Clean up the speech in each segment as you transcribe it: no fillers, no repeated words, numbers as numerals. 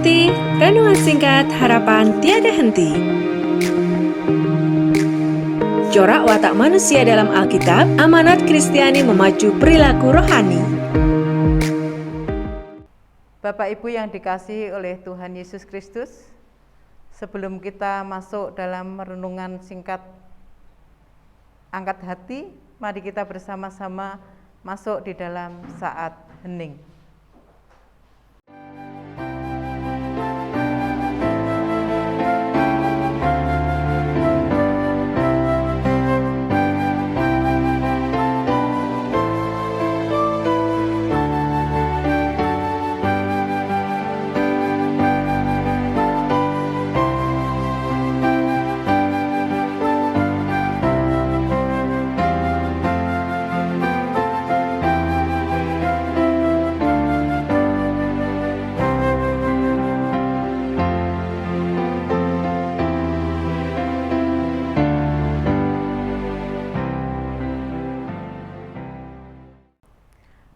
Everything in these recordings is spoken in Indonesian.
ikuti renungan singkat harapan tiada henti. Corak watak manusia dalam Alkitab, amanat Kristiani memacu perilaku rohani. Bapak Ibu yang dikasihi oleh Tuhan Yesus Kristus, sebelum kita masuk dalam renungan singkat angkat hati, mari kita bersama-sama masuk di dalam saat hening.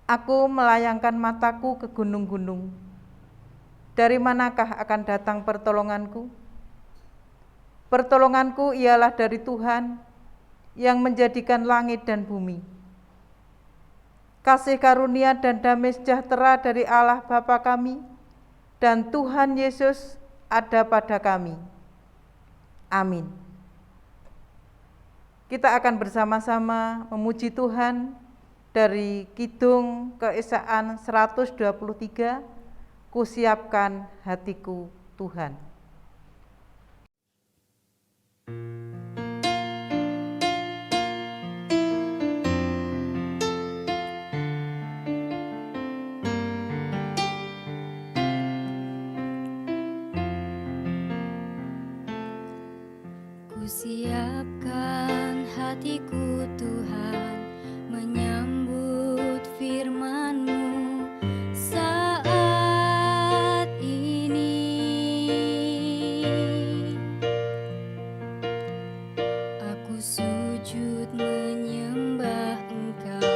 Aku melayangkan mataku ke gunung-gunung. Dari manakah akan datang pertolonganku? Pertolonganku ialah dari Tuhan yang menjadikan langit dan bumi. Kasih karunia dan damai sejahtera dari Allah Bapa kami dan Tuhan Yesus ada pada kami. Amin. Kita akan bersama-sama memuji Tuhan dari Kidung Keesaan 123, Kusiapkan hatiku Tuhan. Kusiapkan hatiku Tuhan, menyambut firman-Mu saat ini. Aku sujud menyembah Engkau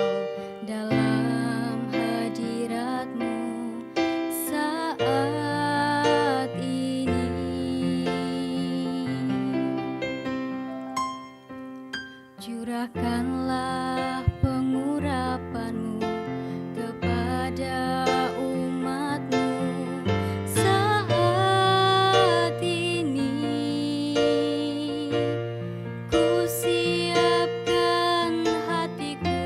dalam hadirat-Mu saat ini. Curahkanlah pengurapan-Mu kepada umat-Mu saat ini. Kusiapkan hatiku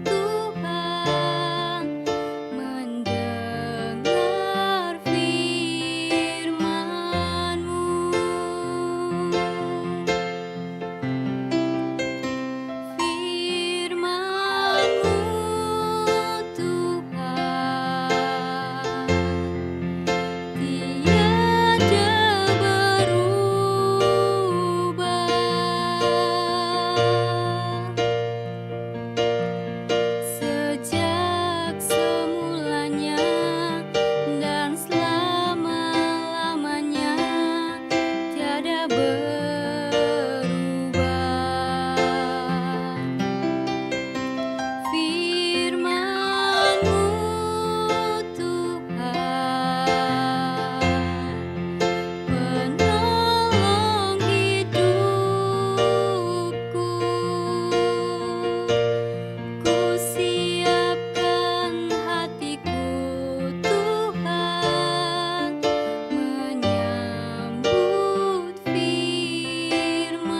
Tuhan, mendengar firman-Mu. Sejak semulanya dan selama-lamanya tiada berubah. Firman-Mu Tuhan, penolong hidupku. Kusiapkan hatiku Tuhan, menyambut firman-Mu.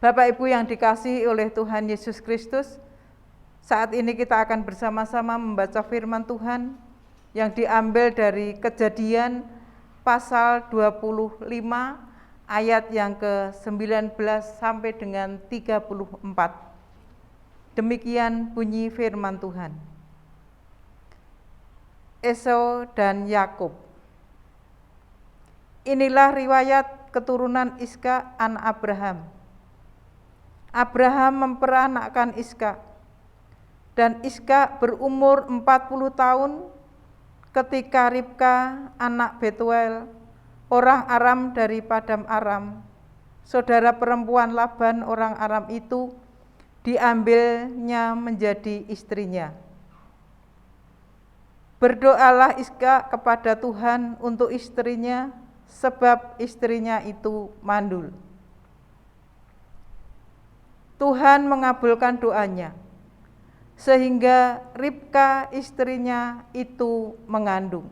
Bapak Ibu yang dikasihi oleh Tuhan Yesus Kristus, saat ini kita akan bersama-sama membaca firman Tuhan yang diambil dari Kejadian pasal 25 ayat yang ke-19 sampai dengan 34. Demikian bunyi firman Tuhan. Esau dan Yakub. Inilah riwayat keturunan Iskak anak Abraham. Abraham memperanakkan Iskak, dan Iskak berumur 40 tahun ketika Ribka anak Betuel, orang Aram dari Paddan Aram, saudara perempuan Laban orang Aram itu diambilnya menjadi istrinya. Berdoalah Iskak kepada Tuhan untuk istrinya, sebab istrinya itu mandul. Tuhan mengabulkan doanya, sehingga Ribka istrinya itu mengandung.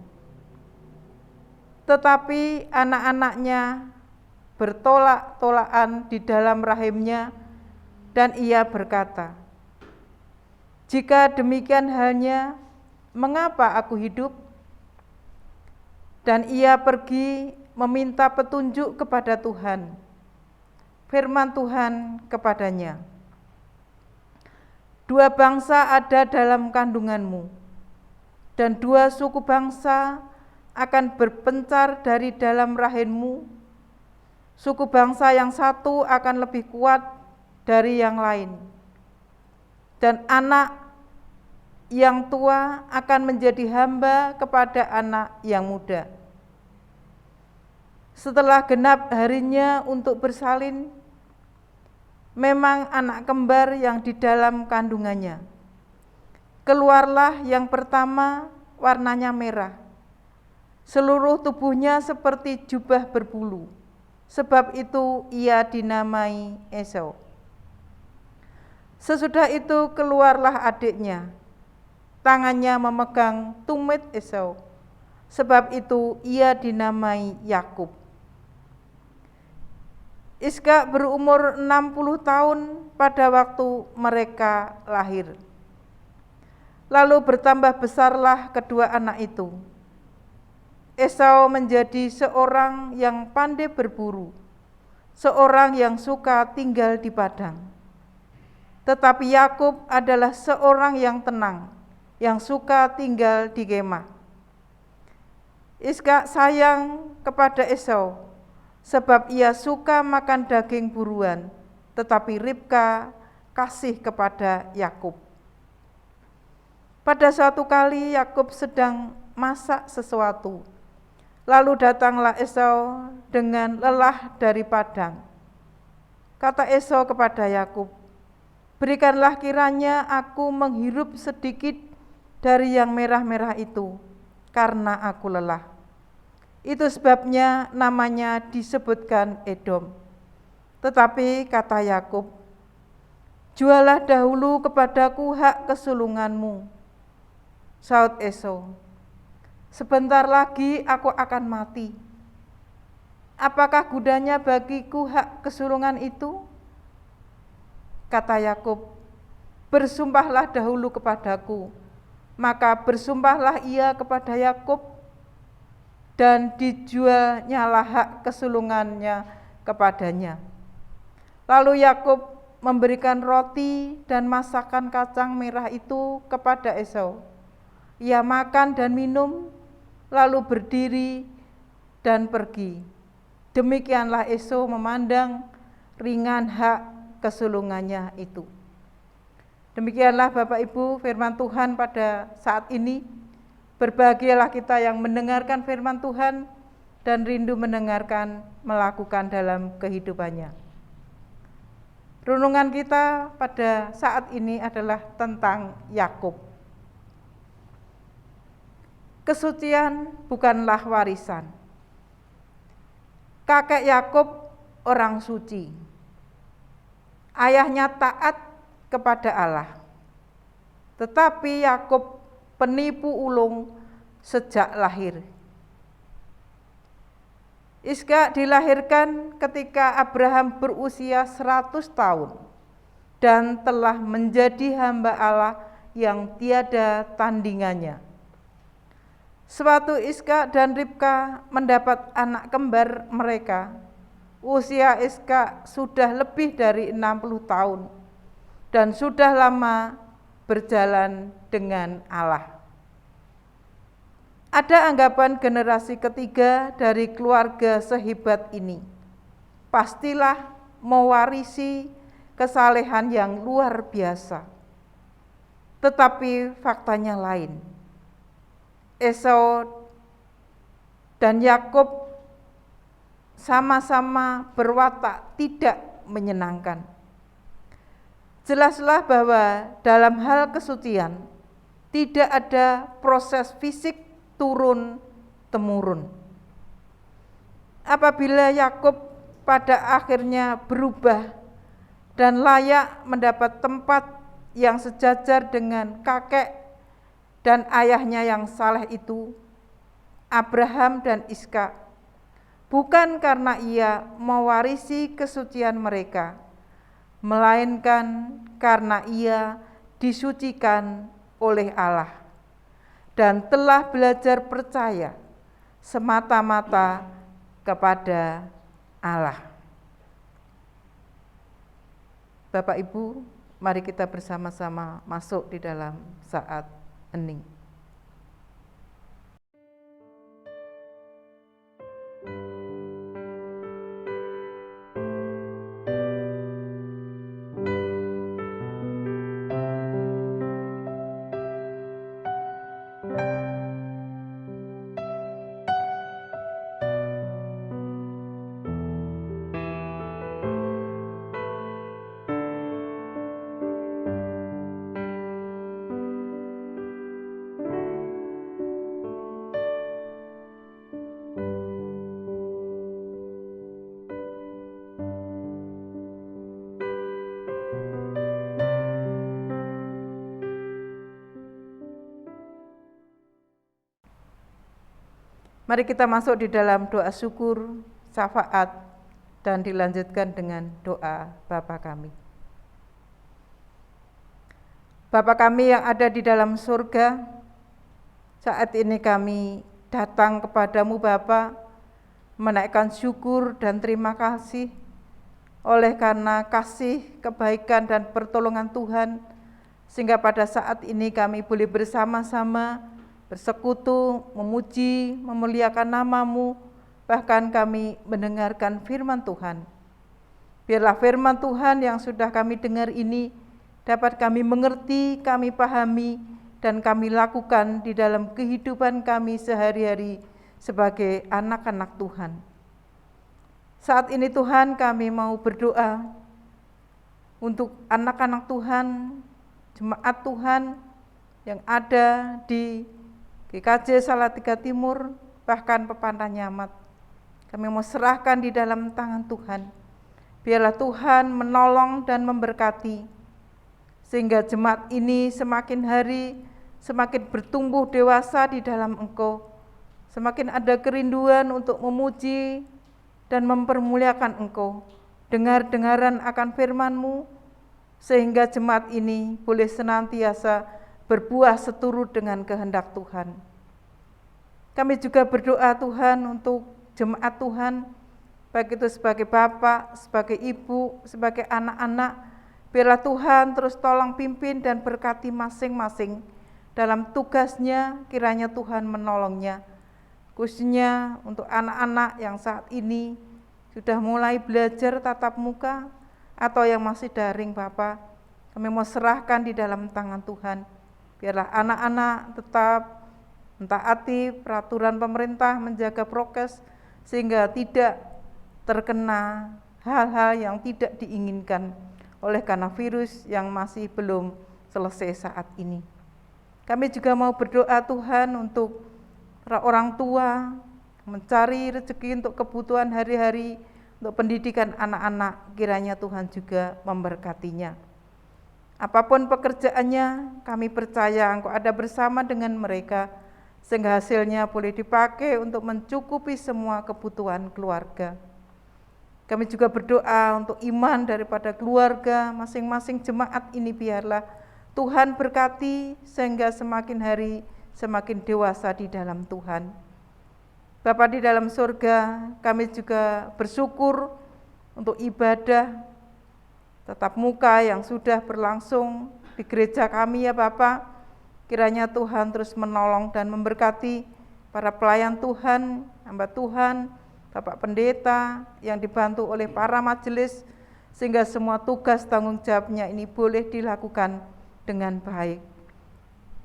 Tetapi anak-anaknya bertolak-tolakan di dalam rahimnya, dan ia berkata, "Jika demikian halnya, mengapa aku hidup?" Dan ia pergi meminta petunjuk kepada Tuhan. Firman Tuhan kepadanya, "Dua bangsa ada dalam kandunganmu, dan dua suku bangsa akan berpencar dari dalam rahimmu. Suku bangsa yang satu akan lebih kuat dari yang lain, dan anak yang tua akan menjadi hamba kepada anak yang muda. Setelah genap harinya untuk bersalin, memang anak kembar yang di dalam kandungannya. Keluarlah yang pertama, warnanya merah. Seluruh tubuhnya seperti jubah berbulu, sebab itu ia dinamai Esau. Sesudah itu keluarlah adiknya, tangannya memegang tumit Esau, sebab itu ia dinamai Yakub. Iskak berumur 60 tahun pada waktu mereka lahir. Lalu bertambah besarlah kedua anak itu. Esau menjadi seorang yang pandai berburu, seorang yang suka tinggal di padang. Tetapi Yakub adalah seorang yang tenang, yang suka tinggal di kemah. Iskak sayang kepada Esau, sebab ia suka makan daging buruan, tetapi Ribka kasih kepada Yakub. Pada suatu kali Yakub sedang masak sesuatu. Lalu datanglah Esau dengan lelah dari padang. Kata Esau kepada Yakub, "Berikanlah kiranya aku menghirup sedikit dari yang merah-merah itu, karena aku lelah." Itu sebabnya namanya disebutkan Edom. Tetapi kata Yakub, "Jualah dahulu kepadaku hak kesulunganmu." Saud Esau, "Sebentar lagi aku akan mati. Apakah gunanya bagiku hak kesulungan itu?" Kata Yakub, "Bersumpahlah dahulu kepadaku." Maka bersumpahlah ia kepada Yakub, dan dijualnyalah hak kesulungannya kepadanya. Lalu Yakub memberikan roti dan masakan kacang merah itu kepada Esau. Ia makan dan minum, lalu berdiri dan pergi. Demikianlah Esau memandang ringan hak kesulungannya itu. Demikianlah Bapak Ibu firman Tuhan pada saat ini. Berbahagialah kita yang mendengarkan firman Tuhan dan rindu mendengarkan, melakukan dalam kehidupannya. Renungan kita pada saat ini adalah tentang Yakub. Kesucian bukanlah warisan. Kakek Yakub orang suci. Ayahnya taat kepada Allah. Tetapi Yakub penipu ulung sejak lahir. Iskak dilahirkan ketika Abraham berusia 100 tahun dan telah menjadi hamba Allah yang tiada tandingannya. Sewaktu Iskak dan Ribka mendapat anak kembar mereka, usia Iskak sudah lebih dari 60 tahun dan sudah lama berjalan dengan Allah. Ada anggapan generasi ketiga dari keluarga sehebat ini pastilah mewarisi kesalehan yang luar biasa. Tetapi faktanya lain. Esau dan Yakub sama-sama berwatak tidak menyenangkan. Jelaslah bahwa dalam hal kesucian tidak ada proses fisik turun-temurun. Apabila Yakub pada akhirnya berubah dan layak mendapat tempat yang sejajar dengan kakek dan ayahnya yang saleh itu, Abraham dan Ishak, bukan karena ia mewarisi kesucian mereka, melainkan karena ia disucikan oleh Allah dan telah belajar percaya semata-mata kepada Allah. Bapak Ibu, mari kita bersama-sama masuk di dalam saat hening. Mari kita masuk di dalam doa syukur, syafaat, dan dilanjutkan dengan doa Bapa kami. Bapa kami yang ada di dalam surga, saat ini kami datang kepadamu Bapa, menaikkan syukur dan terima kasih oleh karena kasih, kebaikan, dan pertolongan Tuhan, sehingga pada saat ini kami boleh bersama-sama bersekutu, memuji, memuliakan nama-Mu, bahkan kami mendengarkan firman Tuhan. Biarlah firman Tuhan yang sudah kami dengar ini dapat kami mengerti, kami pahami, dan kami lakukan di dalam kehidupan kami sehari-hari sebagai anak-anak Tuhan. Saat ini Tuhan, kami mau berdoa untuk anak-anak Tuhan, jemaat Tuhan yang ada di GKJ Salatiga Timur, bahkan Pepantah Nyamat. Kami mau serahkan di dalam tangan Tuhan. Biarlah Tuhan menolong dan memberkati, sehingga jemaat ini semakin hari semakin bertumbuh dewasa di dalam Engkau, semakin ada kerinduan untuk memuji dan mempermuliakan Engkau, dengar-dengaran akan firman-Mu, sehingga jemaat ini boleh senantiasa berbuah seturut dengan kehendak Tuhan. Kami juga berdoa Tuhan untuk jemaat Tuhan, baik itu sebagai bapak, sebagai ibu, sebagai anak-anak. Biarlah Tuhan terus tolong pimpin dan berkati masing-masing dalam tugasnya, kiranya Tuhan menolongnya. Khususnya untuk anak-anak yang saat ini sudah mulai belajar tatap muka atau yang masih daring Bapak, kami mau serahkan di dalam tangan Tuhan. Biarlah anak-anak tetap mentaati peraturan pemerintah, menjaga prokes, sehingga tidak terkena hal-hal yang tidak diinginkan oleh karena virus yang masih belum selesai saat ini. Kami juga mau berdoa Tuhan untuk para orang tua, mencari rezeki untuk kebutuhan hari-hari, untuk pendidikan anak-anak, kiranya Tuhan juga memberkatinya. Apapun pekerjaannya, kami percaya Engkau ada bersama dengan mereka, sehingga hasilnya boleh dipakai untuk mencukupi semua kebutuhan keluarga. Kami juga berdoa untuk iman daripada keluarga masing-masing jemaat ini, biarlah Tuhan berkati, sehingga semakin hari semakin dewasa di dalam Tuhan. Bapa di dalam surga, kami juga bersyukur untuk ibadah tatap muka yang sudah berlangsung di gereja kami ya Bapak. Kiranya Tuhan terus menolong dan memberkati para pelayan Tuhan, hamba Tuhan, Bapak Pendeta yang dibantu oleh para majelis, sehingga semua tugas tanggung jawabnya ini boleh dilakukan dengan baik.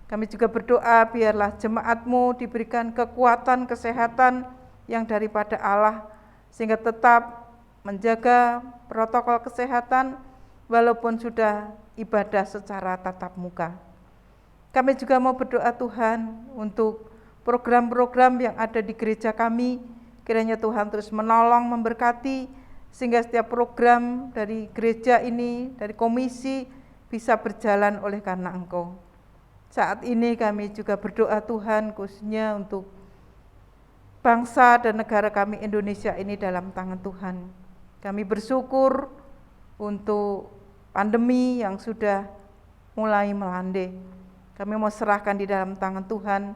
Kami juga berdoa biarlah jemaat-Mu diberikan kekuatan kesehatan yang daripada Allah, sehingga tetap menjaga protokol kesehatan walaupun sudah ibadah secara tatap muka. Kami juga mau berdoa Tuhan untuk program-program yang ada di gereja kami, kiranya Tuhan terus menolong, memberkati, sehingga setiap program dari gereja ini, dari komisi, bisa berjalan oleh karena Engkau. Saat ini kami juga berdoa Tuhan khususnya untuk bangsa dan negara kami Indonesia ini dalam tangan Tuhan. Kami bersyukur untuk pandemi yang sudah mulai melandai. Kami mau serahkan di dalam tangan Tuhan,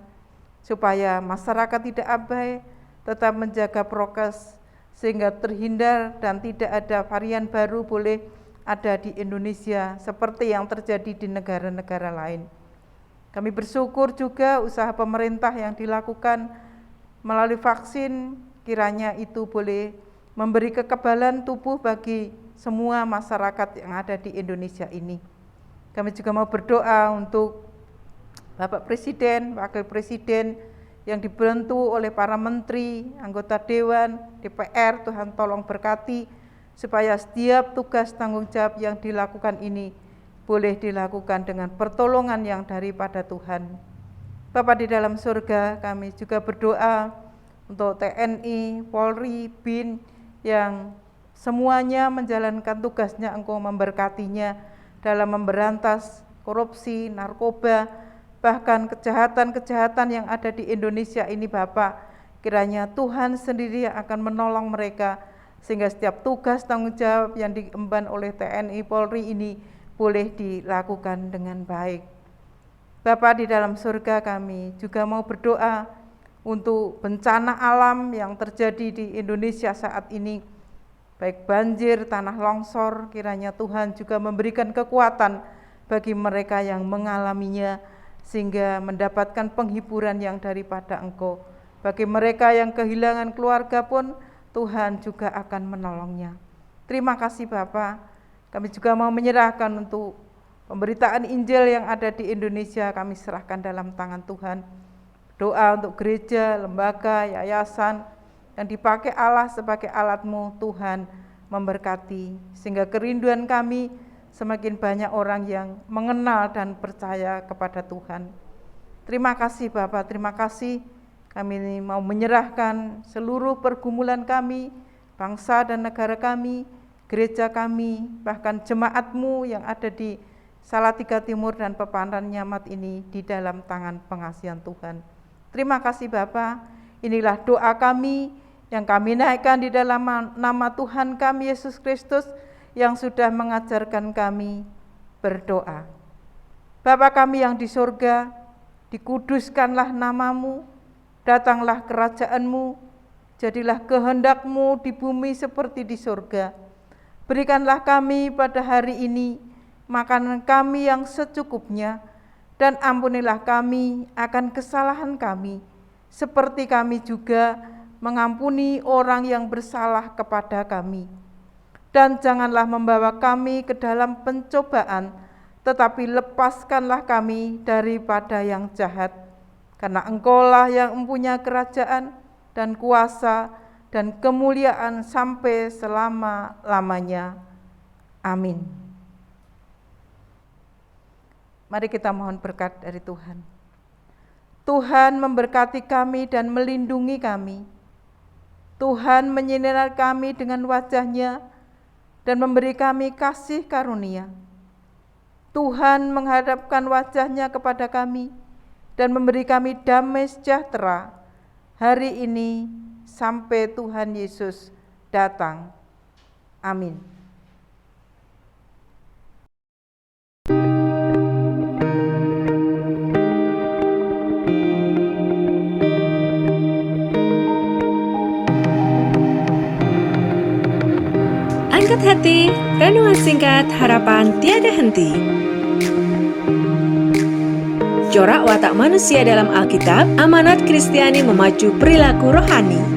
supaya masyarakat tidak abai, tetap menjaga prokes, sehingga terhindar dan tidak ada varian baru boleh ada di Indonesia, seperti yang terjadi di negara-negara lain. Kami bersyukur juga usaha pemerintah yang dilakukan melalui vaksin, kiranya itu boleh memberi kekebalan tubuh bagi semua masyarakat yang ada di Indonesia ini. Kami juga mau berdoa untuk Bapak Presiden, Wakil Presiden yang dibantu oleh para menteri, anggota Dewan, DPR, Tuhan tolong berkati, supaya setiap tugas tanggung jawab yang dilakukan ini boleh dilakukan dengan pertolongan yang daripada Tuhan. Bapa di dalam surga, kami juga berdoa untuk TNI, Polri, BIN, yang semuanya menjalankan tugasnya, Engkau memberkatinya dalam memberantas korupsi, narkoba, bahkan kejahatan-kejahatan yang ada di Indonesia ini Bapak. Kiranya Tuhan sendiri yang akan menolong mereka, sehingga setiap tugas tanggung jawab yang diemban oleh TNI, Polri ini boleh dilakukan dengan baik. Bapa di dalam surga, kami juga mau berdoa untuk bencana alam yang terjadi di Indonesia saat ini, baik banjir, tanah longsor, kiranya Tuhan juga memberikan kekuatan bagi mereka yang mengalaminya, sehingga mendapatkan penghiburan yang daripada Engkau. Bagi mereka yang kehilangan keluarga pun, Tuhan juga akan menolongnya. Terima kasih Bapa. Kami juga mau menyerahkan untuk pemberitaan Injil yang ada di Indonesia, kami serahkan dalam tangan Tuhan. Doa untuk gereja, lembaga, yayasan yang dipakai Allah sebagai alat-Mu, Tuhan memberkati, sehingga kerinduan kami semakin banyak orang yang mengenal dan percaya kepada Tuhan. Terima kasih Bapak, terima kasih. Kami ini mau menyerahkan seluruh pergumulan kami, bangsa dan negara kami, gereja kami, bahkan jemaat-Mu yang ada di Salatiga Timur dan Pepandan Nyamat ini di dalam tangan pengasihan Tuhan. Terima kasih Bapak. Inilah doa kami yang kami naikkan di dalam nama Tuhan kami Yesus Kristus, yang sudah mengajarkan kami berdoa. Bapa kami yang di surga, dikuduskanlah nama-Mu, datanglah kerajaan-Mu, jadilah kehendak-Mu di bumi seperti di surga. Berikanlah kami pada hari ini makanan kami yang secukupnya, dan ampunilah kami akan kesalahan kami, seperti kami juga mengampuni orang yang bersalah kepada kami. Dan janganlah membawa kami ke dalam pencobaan, tetapi lepaskanlah kami daripada yang jahat. Karena Engkaulah yang mempunyai kerajaan dan kuasa dan kemuliaan sampai selama-lamanya. Amin. Mari kita mohon berkat dari Tuhan. Tuhan memberkati kami dan melindungi kami. Tuhan menyinari kami dengan wajah-Nya dan memberi kami kasih karunia. Tuhan menghadapkan wajah-Nya kepada kami dan memberi kami damai sejahtera hari ini sampai Tuhan Yesus datang. Amin. Angkat hati, renungan singkat harapan tiada henti. Corak watak manusia dalam Alkitab, amanat Kristiani memacu perilaku rohani.